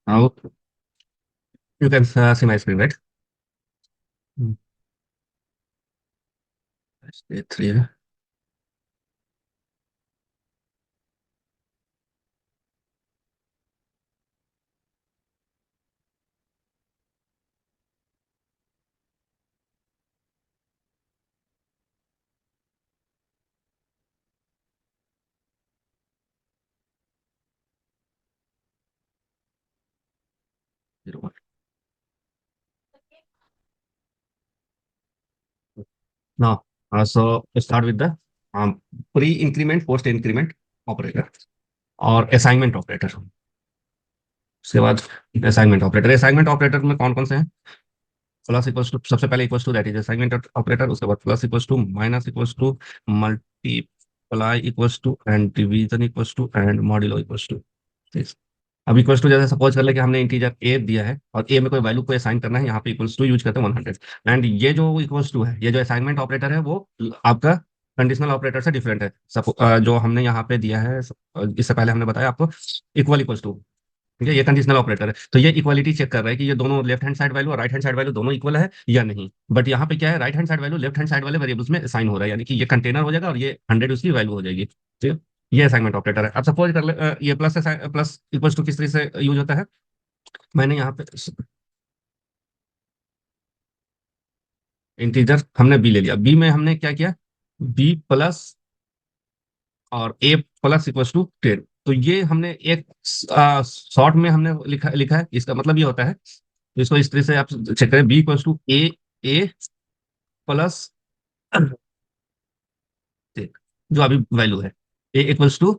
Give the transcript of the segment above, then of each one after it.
Now you can see my screen, right? Mm. Stage 3 है. Now, so start with the pre increment post increment operator और assignment operator. उसके बाद assignment operator में कौन कौन से हैं? प्लस इक्वल्स टू, सबसे पहले equals to that is assignment operator. उसके बाद plus equals to, minus equals to, multiply equals to, and division equals to, and modulo equals to. अब इक्वल्स टू जैसे सपोज कर ले कि हमने इंटीजर ए दिया है और ए में कोई वैल्यू को असाइन करना है, यहाँ पे इक्वल्स टू यूज करते हैं 100. एंड ये जो इक्वल्स टू है, ये जो असाइनमेंट ऑपरेटर है, वो आपका कंडीशनल ऑपरेटर से डिफरेंट है. जो हमने यहाँ पे दिया है, इससे पहले हमने बताया आपको इक्वल इक्वल्स टू. ठीक है, ये कंडीशनल ऑपरेटर है, तो ये इक्वालिटी चेक कर रहा है कि ये दोनों लेफ्ट हैंड साइड वैल्यू और राइट हैंड साइड वैल्यू दोनों इक्वल है या नहीं. बट यहाँ पे क्या है, right hand side value left hand side वाले वेरिएबल्स में असाइन हो रहा है, यानी कि ये कंटेनर हो जाएगा और ये 100 उसकी वैल्यू हो जाएगी. ठीक है, ये असाइनमेंट ऑपरेटर है. अब सपोज कर ले ये प्लस इक्वल्स टू किस तरीके से यूज होता है. मैंने यहाँ पे इंटीजर हमने बी ले लिया, बी में हमने क्या किया, बी प्लस और ए प्लस इक्वल्स टू 10. तो ये हमने एक शॉर्ट में हमने लिखा लिखा है. इसका मतलब ये होता है, तो इसको इस तरह से आप चेक करें, B equals to A, A plus जो अभी वैल्यू है, ए इक्वल्स टू,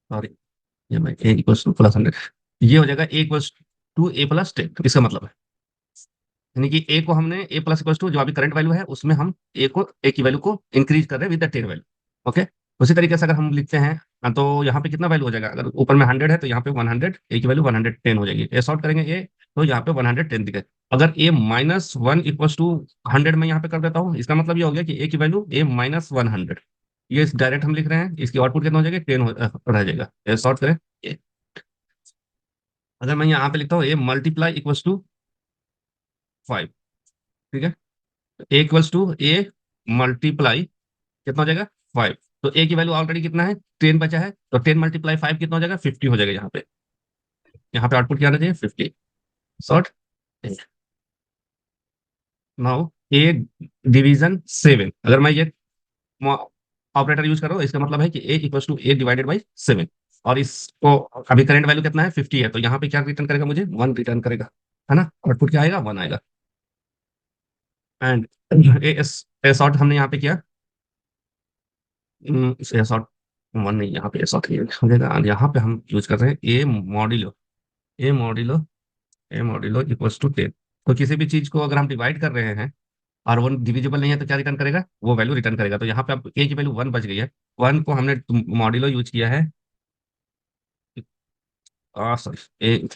सॉरी, ये मैं ए इक्वल्स टू प्लस 100, ये हो जाएगा ए इक्वल्स टू ए प्लस 10. इसका मतलब है, यानी कि ए को हमने ए प्लस इक्वल्स टू जो अभी करंट वैल्यू है उसमें हम ए की वैल्यू को इंक्रीज कर रहे हैं विद द 10 वैल्यू. ओके, उसी तरीके से अगर हम लिखते हैं, तो यहाँ पे कितना वैल्यू हो जाएगा, अगर ऊपर में 100 है तो यहाँ पे 100, ए की वैल्यू 110 हो जाएगी. ए सॉर्ट करेंगे ए, तो यहाँ पे 110 दिखे. अगर ए माइनस वन इक्वल्स टू 100 में यहाँ पे कर देता हूँ, इसका मतलब ये हो गया कि ए की वैल्यू ए माइनस 100. ये डायरेक्ट हम लिख रहे हैं, इसकी आउटपुट कितना हो जाएगा, 10 रह जाएगा. ए सॉर्ट करें ए. अगर मैं यहाँ पे लिखता हूँ ए मल्टीप्लाई इक्वल्स टू 5. ठीक है, ए इक्वल्स टू ए मल्टीप्लाई कितना हो जाएगा, 5. तो ए की वैल्यू ऑलरेडी कितना है, 10 बचा है, तो 10 मल्टीप्लाई 5 कितना हो जाएगा, 50 हो जाएगा. यहाँ पे आउटपुट क्या आना चाहिए, 50. शॉर्ट. नाउ ए डिवीजन 7, अगर मैं ये ऑपरेटर यूज कर रहा हूँ, इसका मतलब है कि a equals to a divided by 7. और इसको अभी करंट वैल्यू कितना है, 50 है, तो यहाँ पे क्या रिटर्न करेगा, मुझे 1 रिटर्न करेगा, है ना. आउटपुट क्या आएगा, 1 आएगा. एंड ए शॉर्ट हमने यहाँ पे किया, ए शॉर्ट 1 नहीं, यहाँ पे ए शॉर्ट हो जाएगा. यहाँ पे हम यूज कर रहे हैं a modulo, a modulo, a modulo equals to 10. तो किसी भी चीज को अगर हम डिवाइड कर रहे हैं और वो डिविजिबल नहीं है, तो क्या रिटर्न करेगा, वो वैल्यू रिटर्न करेगा. तो यहाँ पे अब ए की वैल्यू 1 बच गई है. 1 को हमने मॉड्यूलो यूज किया है, sorry, A,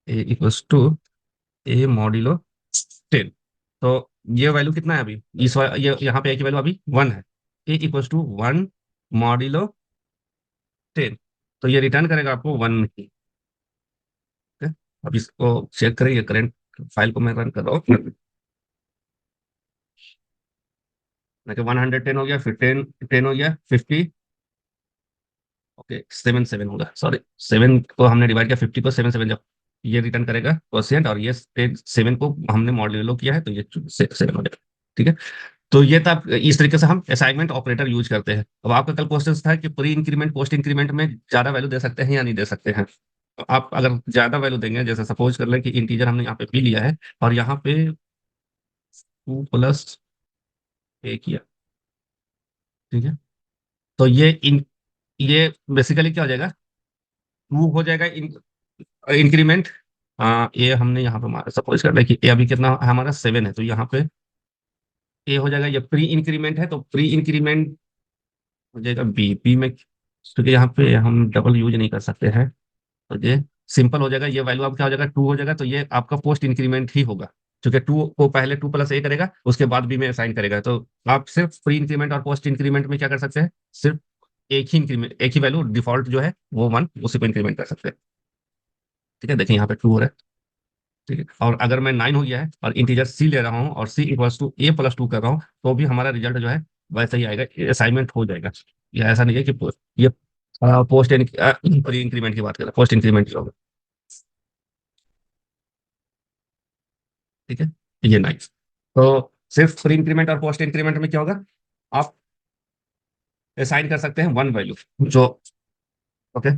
A equals to A modulo 10. तो ये वैल्यू कितना है अभी, ये यहाँ पे ए की वैल्यू अभी 1 है. ए इक्वल्स टू 1 मॉड्यूलो 10. तो ये रिटर्न करेगा आपको 1 ही. ठीक है? अब इसको चेक करें, ये करंट फाइल को मैं रन कर रहा हूँ. देखिए 110 हो गया, फिर 10 हो गया, 50. ओके, 7 होगा, सॉरी, 7 को हमने डिवाइड किया 50 को, 7 जब ये रिटर्न करेगा क्वोशिएंट, और ये 7 को हमने मॉड्यूलो किया है, तो ये 7 हो जाएगा. ठीक है, तो ये था, इस तरीके से हम असाइनमेंट ऑपरेटर यूज करते हैं. अब आपका कल क्वेश्चन था कि प्री इंक्रीमेंट पोस्ट इंक्रीमेंट में ज्यादा वैल्यू दे सकते हैं या नहीं दे सकते हैं. तो आप अगर ज्यादा वैल्यू देंगे, जैसे सपोज कर लें कि इंटीजर हमने यहाँ पे पी लिया है और यहाँ पे 2 प्लस ए किया. ठीक है, तो ये बेसिकली क्या हो जाएगा, 2 हो जाएगा इंक्रीमेंट. ये हमने यहाँ पे हमारा सपोज कर लिया कि ए अभी कितना है, हमारा 7 है, तो यहाँ पे ए हो जाएगा, ये प्री इंक्रीमेंट है, तो प्री इंक्रीमेंट हो जाएगा बी. बी में क्योंकि यहाँ पे हम डबल यूज नहीं कर सकते हैं, तो ये सिंपल हो जाएगा. ये वैल्यू अब क्या हो जाएगा, 2 हो जाएगा, तो ये आपका पोस्ट इंक्रीमेंट ही होगा, क्योंकि 2 को पहले 2 प्लस ए करेगा, उसके बाद बी में असाइन करेगा. तो आप सिर्फ प्री इंक्रीमेंट और पोस्ट इंक्रीमेंट में क्या कर सकते हैं, सिर्फ एक ही इंक्रीमेंट, एक ही वैल्यू डिफॉल्ट जो है वो 1, उसी को इंक्रीमेंट कर सकते हैं. ठीक है, देखिए यहाँ पे ट्रू हो रहा है। ठीक है, और अगर मैं 9 हो गया है और इंटीजर सी ले रहा हूँ और सी इक्वल्स टू ए प्लस 2 कर रहा हूँ, तो भी हमारा रिजल्ट जो है वैसा ही आएगा, असाइनमेंट हो जाएगा। ये ऐसा नहीं है कि ये पोस्ट प्री इंक्रीमेंट की बात करें, पोस्ट इंक्रीमेंट की होगा। ठीक है, ये नाइस। तो सिर्फ प्री इंक्रीमेंट और पोस्ट इंक्रीमेंट में क्या होगा, आप असाइन कर सकते हैं वन वैल्यू जो, ओके।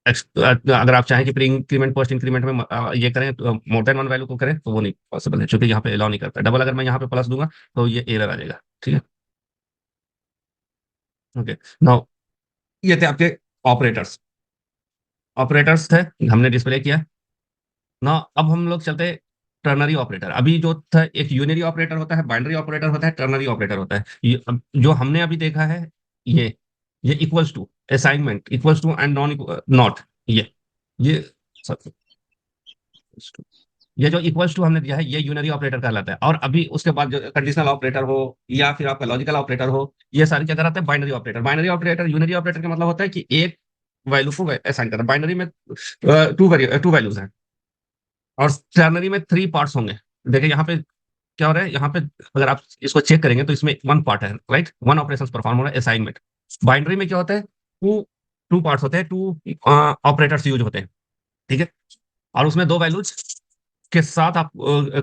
अगर आप चाहें कि प्री इंक्रीमेंट पोस्ट इंक्रीमेंट में ये करें तो मोर देन वन वैल्यू को करें, तो वो नहीं पॉसिबल है, क्योंकि यहाँ पे अलाउ नहीं करता। डबल अगर मैं यहाँ पे प्लस दूंगा तो ये एरर आ जाएगा। ठीक है, ओके। नाउ ये थे आपके ऑपरेटर्स। ऑपरेटर्स थे, हमने डिस्प्ले किया ना। अब हम लोग चलते हैं टर्नरी ऑपरेटर। अभी जो था, एक यूनरी ऑपरेटर होता है, बाइनरी ऑपरेटर होता है, टर्नरी ऑपरेटर होता है। जो हमने अभी देखा है, ये ये equals to, assignment, equals to and non not, ये सब, ये जो इक्वल्स टू हमने दिया है, ये यूनरी ऑपरेटर कहलाता है। और अभी उसके बाद जो कंडीशनल ऑपरेटर हो या फिर आपका लॉजिकल ऑपरेटर हो, ये सारे क्या कराते हैं, binary operator. Binary operator, unary operator का मतलब होता है कि एक वैल्यू को असाइन करना। बाइनरी में टू वैल्यूज हैं और टर्नरी में थ्री पार्ट्स होंगे। देखिए यहाँ पे क्या हो रहा है, यहाँ पे अगर आप इसको चेक करेंगे तो इसमें वन पार्ट है, राइट, वन ऑपरेशन परफॉर्म हो रहा है, असाइनमेंट। बाइनरी में क्या होता है, टू टू पार्ट्स होते हैं, टू ऑपरेटर्स यूज होते हैं। ठीक है, और उसमें दो वैल्यूज के साथ आप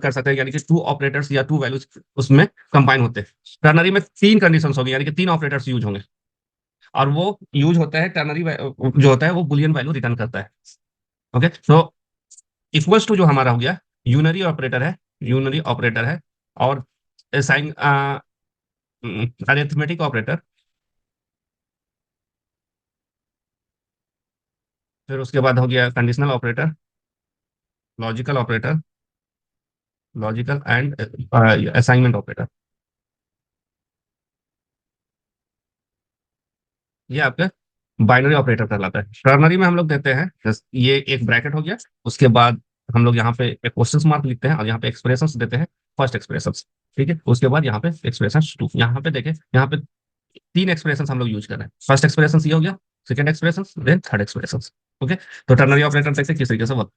कर सकते हैं, यानी कि टू ऑपरेटर्स या टू वैल्यूज उसमें कंबाइन होते हैं। टर्नरी में तीन कंडीशंस होंगी, यानी कि तीन ऑपरेटर्स यूज होंगे, और वो यूज होता है टर्नरी जो होता है वो बुलियन वैल्यू रिटर्न करता है। ओके, तो इक्वल्स टू जो हमारा हो गया, यूनरी ऑपरेटर है, यूनरी ऑपरेटर है। और साइन अरिथमेटिक ऑपरेटर, फिर उसके बाद हो गया conditional operator, logical operator, logical and assignment operator. ये आपका बाइनरी ऑपरेटर कहलाता है। टर्नरी में हम लोग देते हैं ये एक ब्रैकेट हो गया, उसके बाद हम लोग यहाँ पे एक क्वेश्चन मार्क लिखते हैं और यहाँ पे एक्सप्रेशंस देते हैं, फर्स्ट एक्सप्रेशंस। ठीक है, उसके बाद यहाँ पे एक्सप्रेशन टू। यहाँ पे देखें, यहाँ पे तीन एक्सप्रेशन हम लोग यूज कर रहे हैं। फर्स्ट एक्सप्रेशन ये हो गया, second expression, then third expression. Okay, तो टर्नरी ऑपरेटर देखते हैं किस तरीके से वर्क।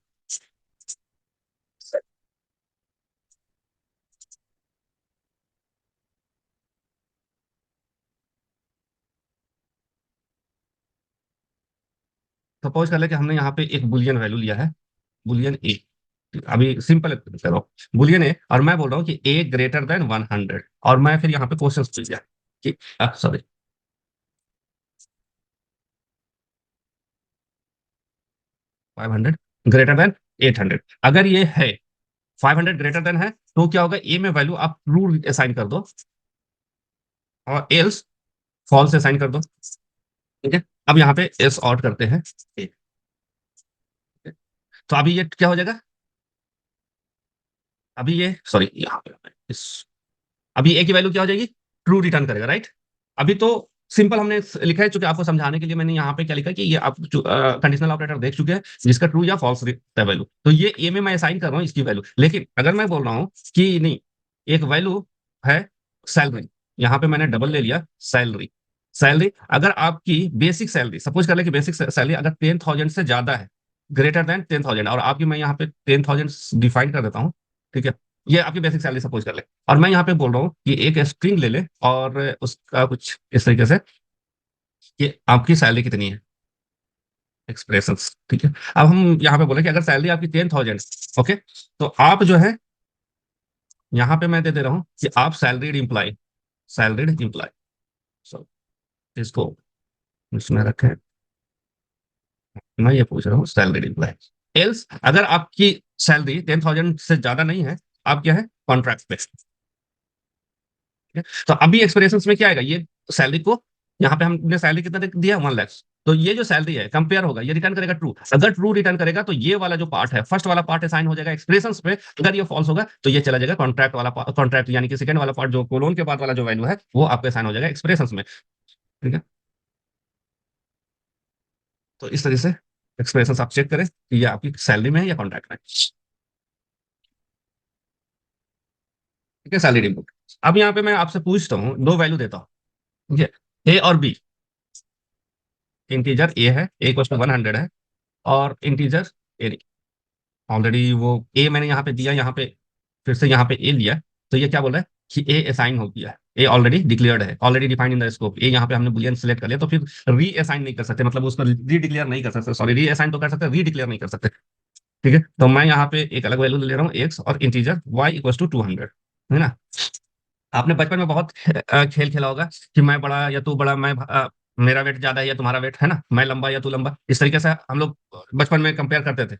सपोज कर ले कि हमने यहाँ पे एक बुलियन वैल्यू लिया है, बुलियन ए। अभी सिंपल करो, बुलियन ए, और मैं बोल रहा हूँ कि ए ग्रेटर देन 100, और मैं फिर यहाँ पे क्वेश्चन पूछ दिया कि सॉरी 500 ग्रेटर देन 800। अगर ये है 500 ग्रेटर देन है, तो क्या होगा, ए में वैल्यू आप ट्रू असाइन कर दो और एल्स फॉल्स असाइन कर दो। ठीक है, अब यहाँ पे एस आउट करते हैं ए। तो अभी ये क्या हो जाएगा, अभी ये सॉरी यहाँ पे इस, अभी ए की वैल्यू क्या हो जाएगी, ट्रू रिटर्न करेगा, राइट। अभी तो सिंपल हमने लिखा है, चूंकि आपको समझाने के लिए मैंने यहाँ पे क्या लिखा है कि ये आप कंडीशनल ऑपरेटर देख चुके हैं जिसका ट्रू या फॉल्स रहता है वैल्यू, तो ये ए में मैं असाइन कर रहा हूँ इसकी वैल्यू। लेकिन अगर मैं बोल रहा हूँ कि नहीं, एक वैल्यू है सैलरी, यहाँ पे मैंने डबल ले लिया सैलरी। सैलरी अगर आपकी बेसिक सैलरी, सपोज कर ले कि बेसिक सैलरी अगर 10,000 से ज्यादा है, ग्रेटर देन 10,000, और आपकी, मैं यहाँ पे 10,000 डिफाइन कर देता हूँ। ठीक है, ये आपकी बेसिक सैलरी सपोज कर ले, और मैं यहाँ पे बोल रहा हूँ कि एक स्ट्रिंग ले ले और उसका कुछ इस तरीके से कि आपकी सैलरी कितनी है, एक्सप्रेशंस। ठीक है, अब हम यहाँ पे बोले कि अगर सैलरी आपकी 10,000, ओके, तो आप जो है यहाँ पे मैं दे दे रहा हूँ कि आप सैलरीड इंप्लाई, सैलरीड इंप्लाई, सो इसको इसमें रखें, मैं ये पूछ रहा हूँ सैलरीड इंप्लाई। एल्स अगर आपकी सैलरी 10,000 से ज्यादा नहीं है, आप क्या है, कॉन्ट्रैक्ट पे। तो अभी एक्सप्रेशन में क्या आएगा, ये सैलरी को, यहाँ पे हमने सैलरी कितना दिया, 1 लाख। तो ये जो सैलरी है कंपेयर होगा, ये रिटर्न करेगा ट्रू। अगर ट्रू रिटर्न करेगा तो ये वाला जो पार्ट है, फर्स्ट वाला पार्ट असाइन हो जाएगा एक्सप्रेशन पे। अगर ये फॉल्स होगा तो ये चला जाएगा कॉन्ट्रैक्ट वाला, कॉन्ट्रैक्ट यानी कि सेकंड वाला पार्ट जो कोलोन के बाद वाला जो वैल्यू है वो आपका असाइन हो जाएगा एक्सप्रेशन में। ठीक है, तो इस तरह से एक्सप्रेशन आप चेक करें कि ये आपकी सैलरी में है या कॉन्ट्रैक्ट में। ठीक है, सैलरी इनपुट। अब यहाँ पे मैं आपसे पूछता हूँ, दो वैल्यू देता हूँ, ठीक है, ए और बी। इंटीजर ए है, ए इक्वल टू 100 है, और इंटीजर ए नहीं, ऑलरेडी वो ए मैंने यहाँ पे दिया, यहाँ पे फिर से यहाँ पे ए लिया, तो ये क्या बोल रहा है कि ए असाइन हो गया, ए ऑलरेडी डिक्लेयर्ड है, already defined in the scope, a यहाँ पे हमने बुलियन सेलेक्ट कर लिया, तो फिर री असाइन नहीं कर सकते, मतलब उसको री डिक्लेयर नहीं कर सकते, सॉरी री असाइन तो कर सकते, री डिक्लेयर नहीं कर सकते। ठीक है, तो मैं यहाँ पे एक अलग वैल्यू ले रहा हूँ एक्स और इंटीजर वाई इक्वल टू 200, है ना। आपने बचपन में बहुत खेल खेला होगा कि मैं बड़ा या तू बड़ा, मैं मेरा वेट ज्यादा है या तुम्हारा वेट, है ना, मैं लंबा या तू लंबा, इस तरीके से हम लोग बचपन में कंपेयर करते थे,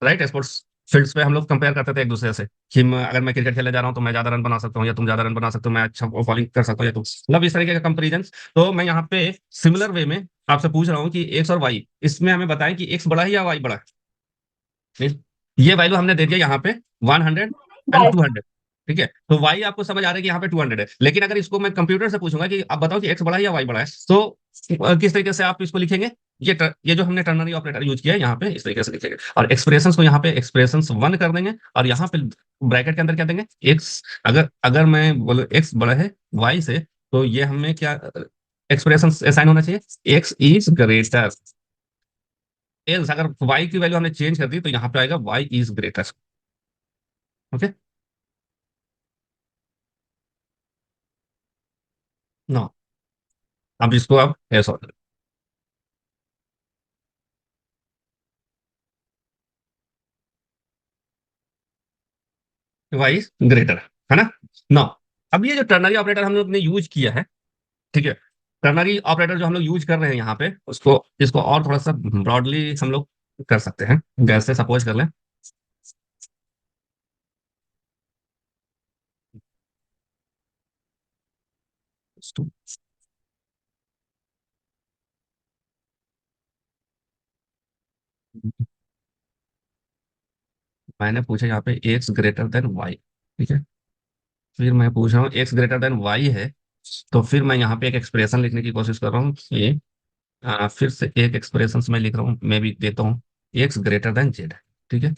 राइट। स्पोर्ट्स फील्ड्स पे हम लोग कंपेयर करते थे एक दूसरे से कि अगर मैं क्रिकेट खेलने जा रहा हूँ तो मैं ज्यादा रन बना सकता हूँ या तुम ज्यादा रन बना सकते हो, मैं अच्छा बॉलिंग कर सकता हूँ या तुम, मतलब इस तरीके का कंपेरिजन। तो मैं यहाँ पे सिमिलर वे में आपसे पूछ रहा हूँ कि एक्स और वाई, इसमें हमें बताएं कि एक्स बड़ा है या वाई बड़ा है। ये वैल्यू हमने दे दिया यहाँ पे 100 एंड 200, ठीक है, तो वाई आपको समझ आ रहा है कि यहाँ पे 200 है, लेकिन अगर इसको मैं कंप्यूटर से पूछूंगा कि आप बताओ कि एक्स बड़ा है या वाई बड़ा है, तो किस तरीके से आप इसको लिखेंगे। ये जो हमने टर्नरी ऑपरेटर यूज किया है यहाँ पे, इस तरीके से लिखेंगे, और एक्सप्रेशंस को यहाँ पे एक्सप्रेशंस वन कर देंगे, और यहाँ पे ब्रैकेट के अंदर क्या देंगे, एक्स, अगर अगर मैं बोलो एक्स बड़ा है वाई से, तो ये हमें क्या एक्सप्रेशन असाइन होना चाहिए, एक्स इज ग्रेटर, एल्स अगर वाई की वैल्यू हमने चेंज कर दी तो यहाँ पे आएगा Y is greater. Okay, no, अब इसको आप ऐसा वाई इज ग्रेटर, है ना। नो, अब ये जो टर्नरी ऑपरेटर हम लोग ने यूज किया है, ठीक है, टर्नरी ऑपरेटर जो हम लोग यूज कर रहे हैं यहाँ पे, उसको इसको और थोड़ा सा ब्रॉडली हम लोग कर सकते हैं, जैसे सपोज कर लें, मैंने पूछा यहाँ पे एक्स ग्रेटर देन वाई, ठीक है, फिर मैं पूछ रहा हूँ एक्स ग्रेटर देन वाई है, तो फिर मैं यहाँ पे एक एक्सप्रेशन लिखने की कोशिश कर रहा हूँ कि फिर से एक एक्सप्रेशन मैं लिख रहा हूँ, मैं भी देता हूँ एक्स ग्रेटर देन जेड, ठीक है,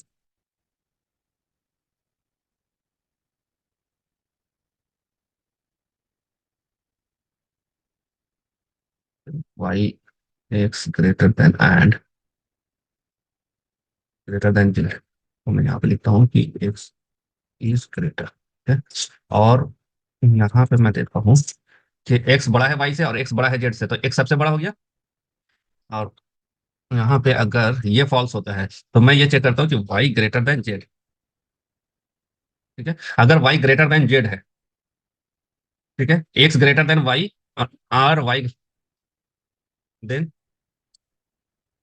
Y X greater than and greater than Z, तो मैं यहाँ पे लिखता हूँ कि एक्स इज ग्रेटर, ठीक है, और यहाँ पे मैं देखता हूँ कि एक्स बड़ा है वाई से और एक्स बड़ा है जेड से, तो एक्स सबसे बड़ा हो गया, और यहाँ पे अगर ये फॉल्स होता है तो मैं ये चेक करता हूँ कि वाई ग्रेटर देन जेड, ठीक है, अगर वाई ग्रेटर देन जेड है, ठीक है, X greater than Y, or Y then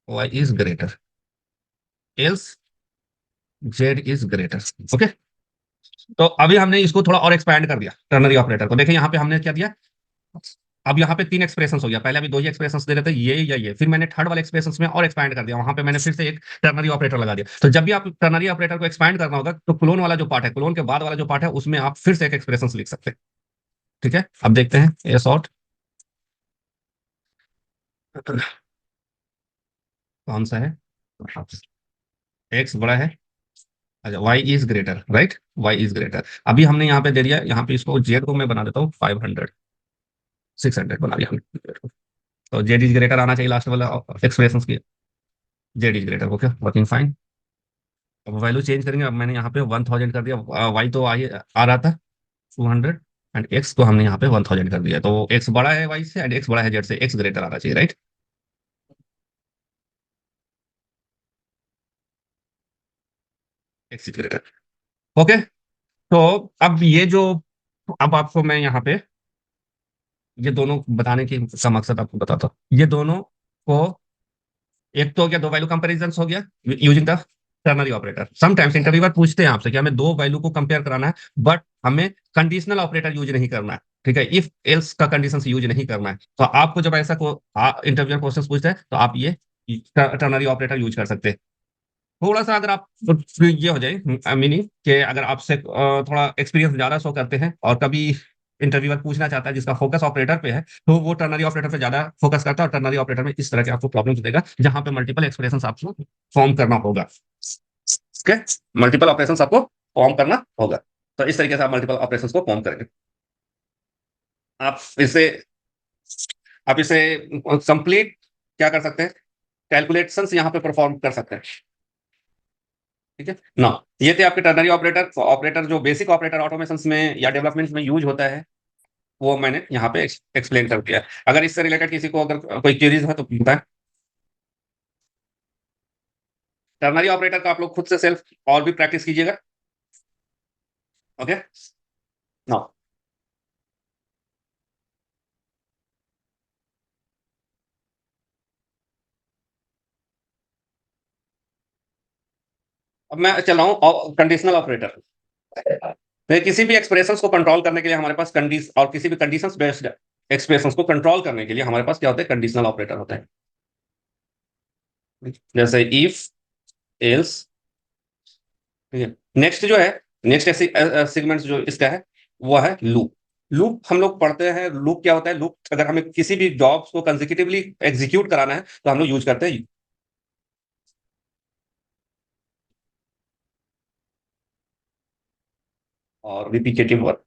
Y is greater, else Z is greater. Okay, तो अभी हमने इसको थोड़ा और एक्सपैंड कर दिया टर्नरी ऑपरेटर को, देखिए यहाँ पे हमने क्या दिया, अब यहाँ पे तीन एक्सप्रेशन हो गया, पहले अभी दो ही एक्सप्रेशन दे रहे थे ये या ये, फिर मैंने थर्ड वाले एक्सप्रेशन में और एक्सपैंड कर दिया, वहां पे मैंने फिर से एक टर्नरी ऑपरेटर लगा दिया, तो जब भी आप टर्नरी ऑपरेटर को एक्सपैंड करना होगा तो क्लोन वाला जो पार्ट है, क्लोन के बाद वाला जो पार्ट है, उसमें आप फिर से एक एक्सप्रेशन लिख सकते हैं। ठीक है, अब देखते हैं ये शॉर्ट कौन सा है, एक्स बड़ा है, अच्छा Y is greater, right, Y is greater, अभी हमने यहाँ पे दे दिया, यहाँ पे इसको जेड को मैं बना देता हूँ 500, 600 बना दिया हमने, तो जेड इज ग्रेटर आना चाहिए लास्ट वाला एक्सप्रेशन की, Z is greater, okay, working fine. अब वैल्यू चेंज करेंगे, अब मैंने यहाँ पे 1000 कर दिया, वाई तो आ रहा था 200, एंड एक्स को हमने यहाँ पे 1000 कर दिया, तो एक्स बड़ा है वाई से एंड एक्स बड़ा है जेड से, एक्स ग्रेटर आना चाहिए, राइट, एक्स ग्रेटर। ओके, तो अब ये जो, अब आपको मैं यहाँ पे ये दोनों बताने की का मकसद आपको बताता हूँ, ये दोनों को, एक तो हो गया दो वैल्यू कंपैरिजन हो गया using the ternary operator, sometimes interviewer पूछते हैं आपसे कि हमें दो वैल्यू को कंपेयर कराना है, बट हमें कंडीशनल ऑपरेटर यूज नहीं करना है, ठीक है, इफ एल्स का कंडीशन यूज नहीं करना है, तो आपको जब ऐसा को इंटरव्यूअर क्वेश्चन पूछते हैं तो आप ये टर्नरी ऑपरेटर यूज कर सकते हैं। थोड़ा सा अगर आप ये हो जाए मीनिंग कि अगर आपसे थोड़ा एक्सपीरियंस ज्यादा शो करते हैं और कभी इंटरव्यूअर पूछना चाहता है जिसका फोकस ऑपरेटर पे है, तो वो टर्नरी ऑपरेटर पे ज्यादा फोकस करता है, और टर्नरी ऑपरेटर में इस तरह के आपको प्रॉब्लम देगा जहां पे मल्टीपल एक्सप्रेशन आपको फॉर्म करना होगा, ठीक है, मल्टीपल ऑपरेशन आपको फॉर्म करना होगा, तो इस तरीके से आप मल्टीपल ऑपरेशन को फॉर्म करेंगे। आप इसे आप इसे कंप्लीट क्या कर सकते हैं, कैलकुलेशंस यहाँ पे परफॉर्म कर सकते हैं। ठीक है ना। ये थे आपके टर्नरी ऑपरेटर। ऑपरेटर जो बेसिक ऑपरेटर ऑटोमेशन में या डेवलपमेंट में यूज होता है, वो मैंने यहाँ पे एक्सप्लेन कर दिया। अगर इससे रिलेटेड किसी को अगर कोई क्वेरीज है तो बताएं। टर्नरी ऑपरेटर का आप लोग खुद से सेल्फ और भी प्रैक्टिस कीजिएगा। ओके ना। अब मैं चल रहा हूँ कंडीशनल ऑपरेटर। तो किसी भी एक्सप्रेशंस को कंट्रोल करने के लिए हमारे पास कंडीशन, और किसी भी कंडीशंस बेस्ड एक्सप्रेशंस को कंट्रोल करने के लिए हमारे पास क्या होता है, कंडीशनल ऑपरेटर होता है। जैसे इफ, एल्स। ठीक है। नेक्स्ट जो है, नेक्स्ट सेगमेंट जो इसका है वो है लूप। लूप हम लोग पढ़ते हैं, लूप क्या होता है। लूप अगर हमें किसी भी जॉब्स को कंसेक्यूटिवली एग्जीक्यूट कराना है तो हम लोग यूज करते हैं। और repetitive work,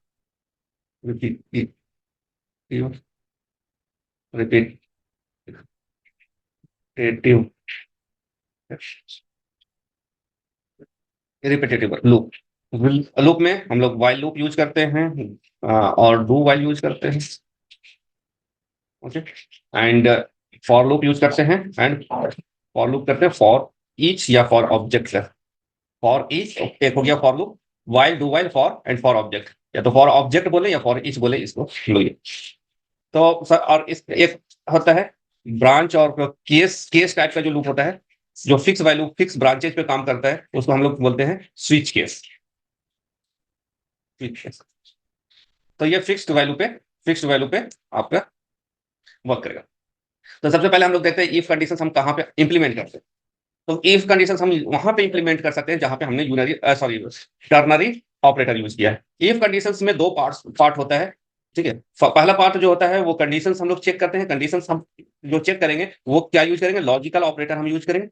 repetitive, repetitive, repetitive work, loop. Loop में हम लोग वाइल लूप यूज करते हैं, और डू वाइल यूज करते हैं। Okay. And for loop use करते हैं, एंड फॉर लूप करते हैं फॉर ईच या फॉर ऑब्जेक्ट। फॉर ईच एक हो गया for loop, while, do while, for and for object, या तो फॉर ऑब्जेक्ट बोले या फॉर ईच बोले, इसको लोगे। तो सर, और इस एक होता है ब्रांच और केस, केस टाइप का जो लूप होता है, जो फिक्स वैल्यू फिक्स ब्रांचेज पे काम करता है, उसको हम लोग बोलते हैं स्विच केस। Switch case. तो ये फिक्स्ड वैल्यू पे आपका वर्क करेगा। तो सबसे पहले हम लोग देखते हैं इफ कंडीशन हम कहाँ पे इंप्लीमेंट करते हैं। तो इफ कंडीशन हम वहां पे इंप्लीमेंट कर सकते हैं जहां पे हमने unary sorry ternary operator use किया है। इफ कंडीशंस में दो पार्ट होता है। ठीक है। पहला पार्ट जो होता है वो कंडीशंस हम लोग चेक करते हैं। कंडीशंस हम जो चेक करेंगे वो क्या यूज करेंगे, लॉजिकल ऑपरेटर हम यूज करेंगे।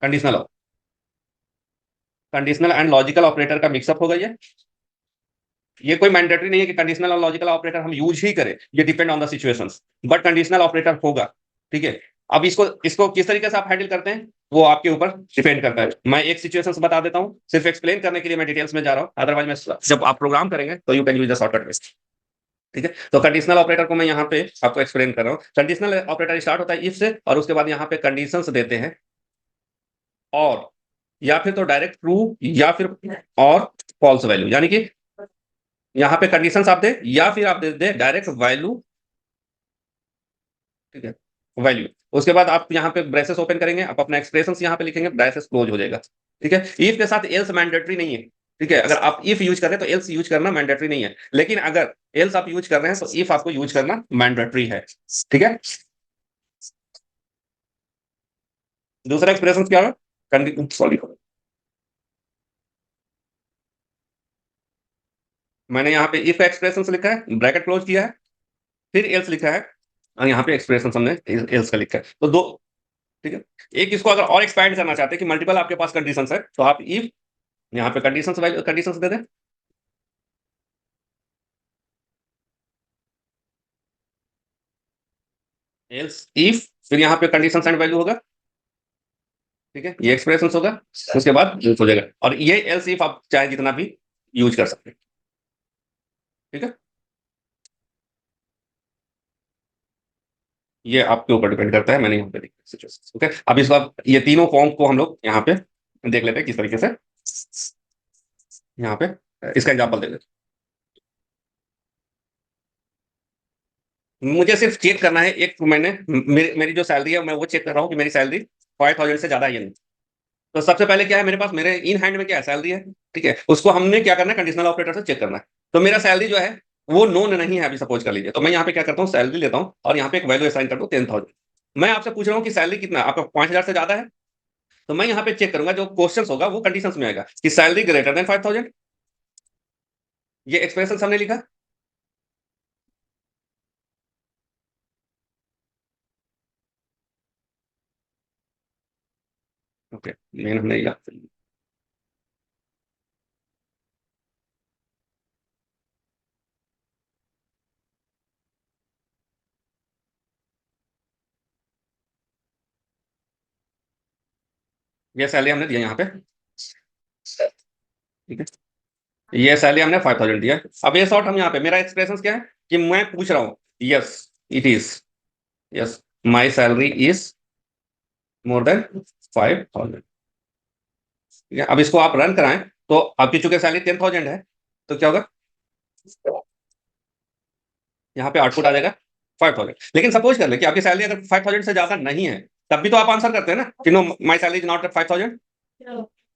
Conditional, conditional and logical operator का मिक्सअप होगा ये कोई मैंडेटरी नहीं है कि कंडीशनल और लॉजिकल ऑपरेटर हम यूज ही करें, ये depend on the situations, but conditional operator होगा। ठीक है। अब इसको इसको किस तरीके से आप हैंडल करते हैं वो आपके ऊपर डिपेंड करता है। मैं एक सिचुएशन बता देता हूं, सिर्फ एक्सप्लेन करने के लिए मैं डिटेल्स में जा रहा हूं, अदरवाइज मैं जब आप प्रोग्राम करेंगे तो you can use the shortcut waste. ठीक है। तो कंडीशनल ऑपरेटर को मैं यहाँ पे आपको एक्सप्लेन कर रहा हूँ। कंडीशनल ऑपरेटर स्टार्ट होता है इफ से, और उसके बाद यहाँ पे कंडीशंस देते हैं, और या फिर तो डायरेक्ट ट्रू, या फिर और फॉल्स वैल्यू, यानी कि यहाँ पे कंडीशंस आप दे, या फिर आप दे दे डायरेक्ट वैल्यू। ठीक है। वैल्यू। उसके बाद आप यहाँ पे ब्रेसेस ओपन करेंगे, आप अपना एक्सप्रेशन यहाँ पे लिखेंगे, ब्रेसेस क्लोज हो जाएगा। ठीक है। इफ के साथ एल्स मैंडेटरी नहीं है। ठीक है। अगर आप इफ यूज कर रहे हैं तो एल्स यूज करना मैंडेटरी नहीं है, लेकिन अगर एल्स आप यूज कर रहे हैं तो इफ आपको यूज करना मैंडेटरी है। ठीक है। दूसरा एक्सप्रेशन क्या है, सॉरी, मैंने यहाँ पे इफ एक्सप्रेशन लिखा है, ब्रैकेट क्लोज किया है, फिर एल्स लिखा है, और यहाँ पे एक्सप्रेशन हमने एल्स का लिखा है, तो दो। ठीक है। एक इसको अगर और एक्सपैंड करना चाहते हैं कि मल्टीपल आपके पास कंडीशंस है, तो आप इफ यहाँ पे कंडीशंस कंडीशंस दे दें, एल्स इफ, फिर यहाँ पे कंडीशन एंड वैल्यू होगा। ठीक है। ये एक्सप्रेशन होगा, उसके बाद यूज हो जाएगा, और ये एल्स इफ आप चाहे जितना भी यूज कर सकते हैं। ठीक है। ये आपके ऊपर डिपेंड करता है, मैंने यहाँ पे देखा सिचुएशन। ओके। अब इसको ये तीनों फॉर्म को हम लोग यहाँ पे देख लेते हैं किस तरीके से। यहाँ पे इसका एग्जाम्पल दे देते हैं। मुझे सिर्फ चेक करना है, एक मैंने मेरी जो सैलरी है मैं वो चेक कर रहा हूँ कि मेरी सैलरी 5,000 से ज्यादा है या नहीं। तो सबसे पहले क्या है मेरे पास, मेरे इन हैंड में क्या है, सैलरी है। ठीक है। उसको हमने क्या करना है, कंडीशनल ऑपरेटर से चेक करना है। तो मेरा सैलरी जो है वो नोन नहीं है अभी, सपोज कर लीजिए, तो मैं यहाँ पे क्या करता हूँ, सैलरी लेता हूँ और यहाँ पे एक वैल्यू असाइन करता हूँ 10,000। मैं आपसे पूछ रहा हूँ कि सैलरी कितना है? आपका 5,000 से ज्यादा है, तो मैं यहाँ पे चेक करूंगा, जो क्वेश्चन होगा वो कंडीशन में आएगा कि सैलरी ग्रेटर देन 5,000। ये एक्सप्रेशन हमने लिखा। ओके। मेन हमने ये सैलरी हमने दिया यहाँ पे। ठीक है, ये सैलरी हमने 5,000 दिया। अब ये शॉर्ट हम यहाँ पे मेरा एक्सप्रेशन क्या है कि मैं पूछ रहा हूँ, yes it is, yes my salary is more than 5,000। ठीक है, अब इसको आप रन कराएं तो आपकी चूंकि सैलरी 10,000 है तो क्या होगा, यहाँ पे आउटपुट आ जाएगा 5,000। लेकिन सपोज कर ले कि आपकी सैलरी अगर 5,000 से ज्यादा नहीं है, तब भी तो आप आंसर करते हैं ना कि know my salary is not 5,000,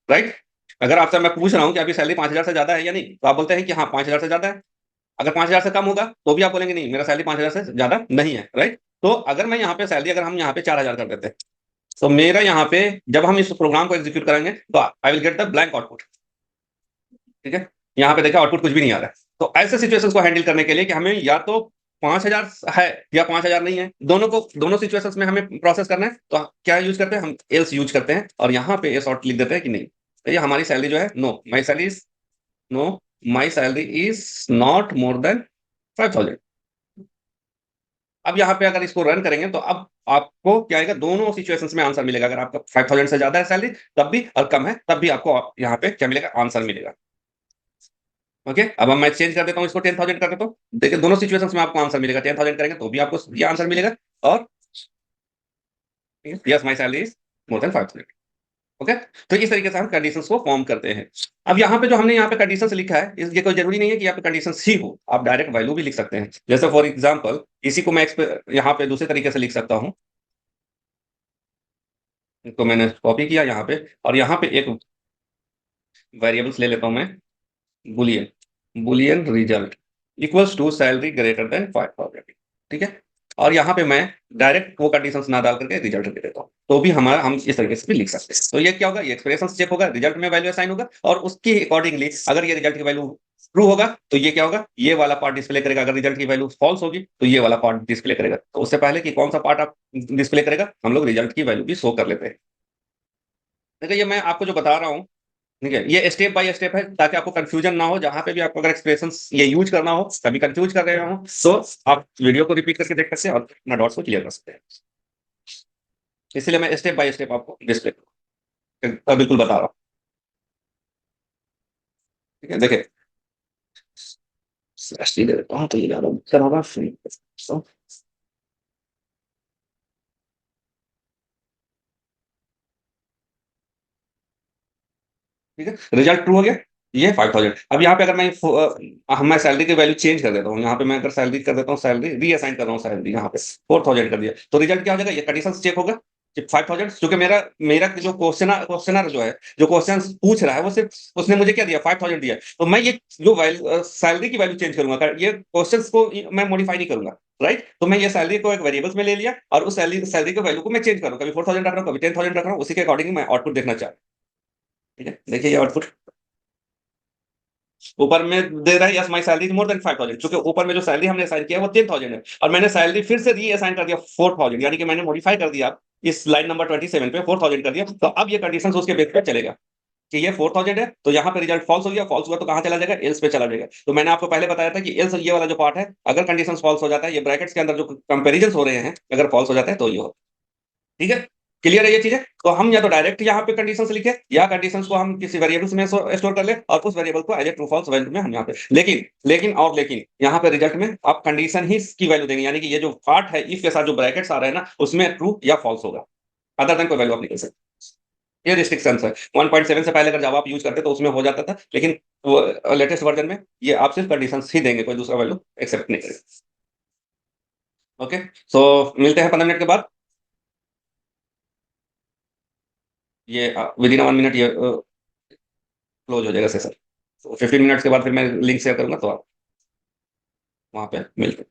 right. अगर आपसे मैं पूछ रहा हूँ कि आपकी सैलरी 5,000 से ज्यादा है या नहीं, तो आप बोलते हैं कि हाँ 5,000 से ज्यादा है। अगर 5,000 से कम होगा तो भी आप बोलेंगे नहीं मेरा सैलरी 5,000 से ज्यादा नहीं है, राइट। तो अगर मैं यहाँ पे सैलरी अगर हम यहाँ पे 4,000 कर देते हैं, तो मेरा यहाँ पे जब हम इस प्रोग्राम को एग्जीक्यूट करेंगे तो I will get the blank output. ठीक है, यहाँ पे देखा आउटपुट कुछ भी नहीं आ रहा है। तो ऐसे सिचुएशंस को हैंडल करने के लिए कि हमें या तो 5,000 है या 5,000 नहीं है, दोनों सिचुएशंस में हमें प्रोसेस करना है, तो क्या यूज करते हैं हम, एल्स यूज करते हैं और यहाँ पे ये शॉर्ट लिख देते हैं कि नहीं, तो ये हमारी सैलरी जो है know my salary is know my salary is not more than 5,000। अब यहाँ पे अगर इसको रन करेंगे तो अब आपको क्या आएगा, दोनों सिचुएशंस में आंसर मिलेगा। अगर आपका 5,000 से ज्यादा है सैलरी तब भी, और कम है तब भी आपको यहाँ पे क्या मिलेगा, आंसर मिलेगा। ओके, अब मैं चेंज कर देता हूँ इसको 10,000 कर देता हूँ, देखिए दोनों सिचुएशंस में आपको आंसर मिलेगा। 10,000 करेंगे तो भी आपको ये आंसर मिलेगा, और yes my salary is more than 5,000। Okay, तो इस तरीके से हम कंडीशंस को फॉर्म करते हैं। अब यहाँ पे जो हमने यहाँ पे कंडीशंस लिखा है, ये कोई जरूरी नहीं है कि यहाँ पे कंडीशंस ही हो, आप डायरेक्ट वैल्यू भी लिख सकते हैं। जैसे फॉर एग्जांपल इसी को मैं यहाँ पे दूसरे तरीके से लिख सकता हूँ। तो मैंने कॉपी किया यहाँ पे, और यहाँ पे एक वेरिएबल्स ले लेता हूँ मैं, boolean boolean result equals to salary greater than 5,000। ठीक है, और यहाँ पे मैं डायरेक्ट वो कंडीशंस ना डाल करके रिजल्ट दे देता हूँ, तो भी हमारा हम इस तरीके से भी लिख सकते हैं। तो ये क्या होगा, ये एक्सप्रेशन चेक होगा, रिजल्ट में वैल्यू असाइन होगा, और उसके अकॉर्डिंगली अगर ये रिजल्ट की वैल्यू ट्रू होगा तो ये क्या होगा, ये वाला पार्ट डिस्प्ले करेगा। अगर रिजल्ट की वैल्यू फॉल्स होगी तो ये वाला पार्ट डिस्प्ले करेगा। तो उससे पहले कि कौन सा पार्ट आप डिस्प्ले करेगा, हम लोग रिजल्ट की वैल्यू भी शो कर लेते हैं। देखिए ये मैं आपको जो बता रहा हूँ, ठीक है, ये स्टेप बाय स्टेप है ताकि आपको कंफ्यूजन ना हो। जहां पे भी आपको अगर एक्सप्रेशंस ये यूज करना हो, कभी कंफ्यूज कर रहे हो तो आप वीडियो को रिपीट करके देख सकते हैं और अपना डॉट्स को क्लियर कर सकते हैं। इसलिए मैं स्टेप बाय स्टेप आपको डिस्प्ले बिल्कुल बता रहा हूँ। ठीक है, देखिए दे देता हूँ तो ये ज्यादा बेहतर होगा। So, ठीक है, रिजल्ट ट्रू हो गया, ये 5,000। अब यहाँ पे अगर मैं सैलरी की वैल्यू चेंज कर देता हूँ, यहाँ पे मैं अगर सैलरी कर देता हूँ, सैलरी रीअसाइन कर रहा हूँ, सैलरी यहाँ पे 4,000 कर दिया, तो रिजल्ट क्या हो जाएगा, ये कंडीशन चेक होगा कि 5,000, क्योंकि मेरा मेरा जो क्वेश्चनर जो है, जो क्वेश्चन पूछ रहा है, वो सिर्फ उसने मुझे क्या दिया, 5,000 दिया। तो मैं ये जो वैल्यू सैलरी की वैल्यू चेंज करूंगा, ये क्वेश्चन को मैं मॉडिफाई नहीं करूंगा, राइट। तो मैं ये सैलरी को एक वेरिएबल्स में ले लिया और उस सैलरी सैलरी के वैल्यू को मैं चेंज करूँ, कभी 4,000 रख रहा हूँ, कभी 10,000 रख रहा हूँ, उसी के अकॉर्डिंग मैं आउटपुट देखना चाहता हूँ। ठीक है, देखिए ये आउटपुट ऊपर में दे रहा है, yes my salary is more than 5,000, क्योंकि ऊपर में जो सैलरी हमने असाइन किया है वो 10,000 है, और मैंने सैलरी फिर से री असाइन कर दिया 4,000, यानी कि मैंने मॉडिफाई कर दिया इस लाइन नंबर 27 पे 4,000 कर दिया। तो अब ये कंडीशन उसके बेस पे चलेगा कि ये 4,000 है, तो यहाँ पे रिजल्ट फॉल्स हो गया, फॉल्स हुआ तो कहाँ चला जाएगा, एल्स पे चला जाएगा। तो मैंने आपको पहले बताया था कि एल्स ये वाला जो पार्ट है, अगर कंडीशन फॉल्स हो जाता है, ये ब्रैकेट्स के अंदर जो कंपेरिजन हो रहे हैं अगर फॉल्स हो जाता है तो ये हो। ठीक है, क्लियर है ये चीजें। तो हम या तो डायरेक्ट यहाँ पे कंडीशंस लिखे, या कंडीशंस को हम किसी वेरिएबल्स में स्टोर कर ले और उस वेरिएबल को as a true false value में हम यहाँ पे, लेकिन यहाँ पे रिजल्ट में आप कंडीशन ही की वैल्यू देंगे, यानी कि ये जो पार्ट है इफ के साथ जो ब्रैकेट्स आ रहे हैं ना, उसमें ट्रू या फॉल्स होगा, अदर देन कोई वैल्यू आप नहीं कर सकते। ये रिस्ट्रिक्शन है। 1.7 से पहले अगर जावा आप यूज करते तो उसमें हो जाता था, लेकिन लेटेस्ट वर्जन में ये आप सिर्फ कंडीशन ही देंगे, कोई दूसरा वैल्यू एक्सेप्ट नहीं करेगा। ओके, सो मिलते हैं 15 मिनट के बाद। ये विद इन 1 मिनट ये क्लोज हो जाएगा सेशन। तो 15 मिनट्स के बाद फिर मैं लिंक शेयर करूंगा, तो आप वहां पे मिलते हैं।